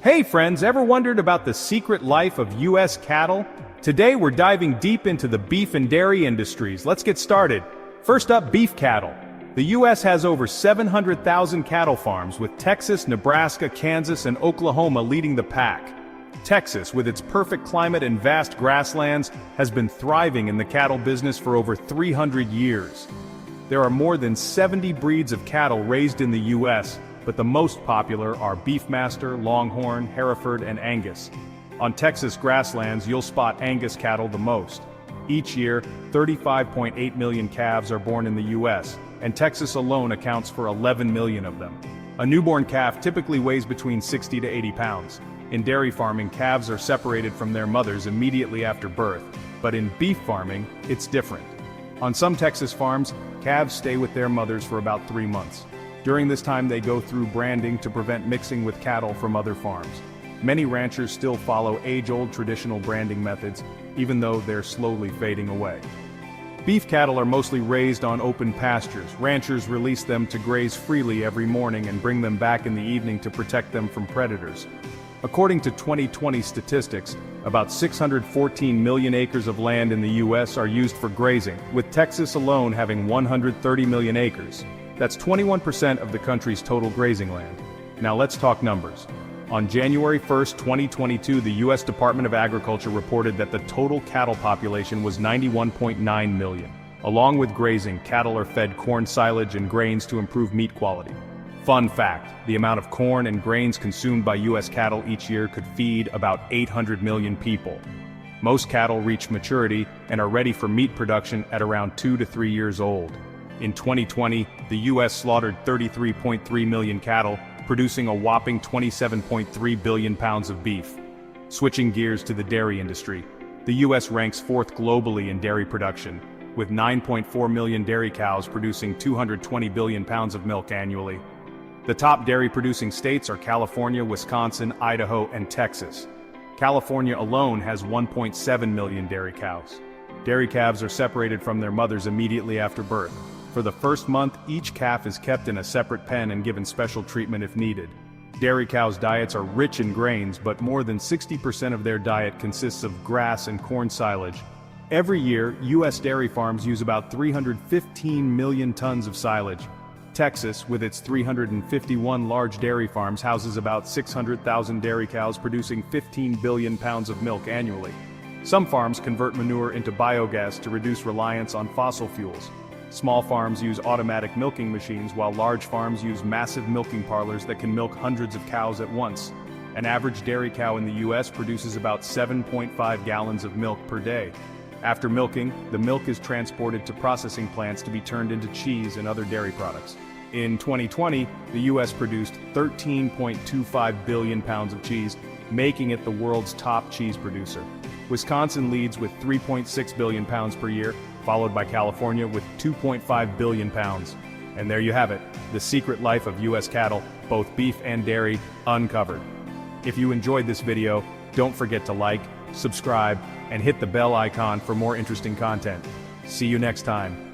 Hey friends, ever wondered about the secret life of U.S. cattle? Today we're diving deep into the beef and dairy industries. Let's get started. First up, beef cattle. The U.S. has over 700,000 cattle farms, with Texas, Nebraska, Kansas, and Oklahoma leading the pack. Texas, with its perfect climate and vast grasslands, has been thriving in the cattle business for over 300 years. There are more than 70 breeds of cattle raised in the U.S., but the most popular are Beefmaster, Longhorn, Hereford, and Angus. On Texas grasslands, you'll spot Angus cattle the most. Each year, 35.8 million calves are born in the U.S., and Texas alone accounts for 11 million of them. A newborn calf typically weighs between 60 to 80 pounds. In dairy farming, calves are separated from their mothers immediately after birth, but in beef farming, it's different. On some Texas farms, calves stay with their mothers for about 3 months. During this time, they go through branding to prevent mixing with cattle from other farms. Many ranchers still follow age-old traditional branding methods, even though they're slowly fading away. Beef cattle are mostly raised on open pastures. Ranchers release them to graze freely every morning and bring them back in the evening to protect them from predators. According to 2020 statistics, about 614 million acres of land in the U.S. are used for grazing, with Texas alone having 130 million acres. That's 21% of the country's total grazing land. Now let's talk numbers. On January 1, 2022, the U.S. Department of Agriculture reported that the total cattle population was 91.9 million. Along with grazing, cattle are fed corn silage and grains to improve meat quality. Fun fact, the amount of corn and grains consumed by U.S. cattle each year could feed about 800 million people. Most cattle reach maturity and are ready for meat production at around 2 to 3 years old. In 2020, the U.S. slaughtered 33.3 million cattle, producing a whopping 27.3 billion pounds of beef. Switching gears to the dairy industry, the U.S. ranks 4th globally in dairy production, with 9.4 million dairy cows producing 220 billion pounds of milk annually. The top dairy-producing states are California, Wisconsin, Idaho, and Texas. California alone has 1.7 million dairy cows. Dairy calves are separated from their mothers immediately after birth. For the first month, each calf is kept in a separate pen and given special treatment if needed. Dairy cows' diets are rich in grains, but more than 60% of their diet consists of grass and corn silage. Every year, U.S. dairy farms use about 315 million tons of silage. Texas, with its 351 large dairy farms, houses about 600,000 dairy cows producing 15 billion pounds of milk annually. Some farms convert manure into biogas to reduce reliance on fossil fuels. Small farms use automatic milking machines, while large farms use massive milking parlors that can milk hundreds of cows at once. An average dairy cow in the U.S. produces about 7.5 gallons of milk per day. After milking, the milk is transported to processing plants to be turned into cheese and other dairy products. In 2020, the U.S. produced 13.25 billion pounds of cheese, making it the world's top cheese producer. Wisconsin leads with 3.6 billion pounds per year, followed by California with 2.5 billion pounds. And there you have it, the secret life of U.S. cattle, both beef and dairy, uncovered. If you enjoyed this video, don't forget to like, subscribe, and hit the bell icon for more interesting content. See you next time.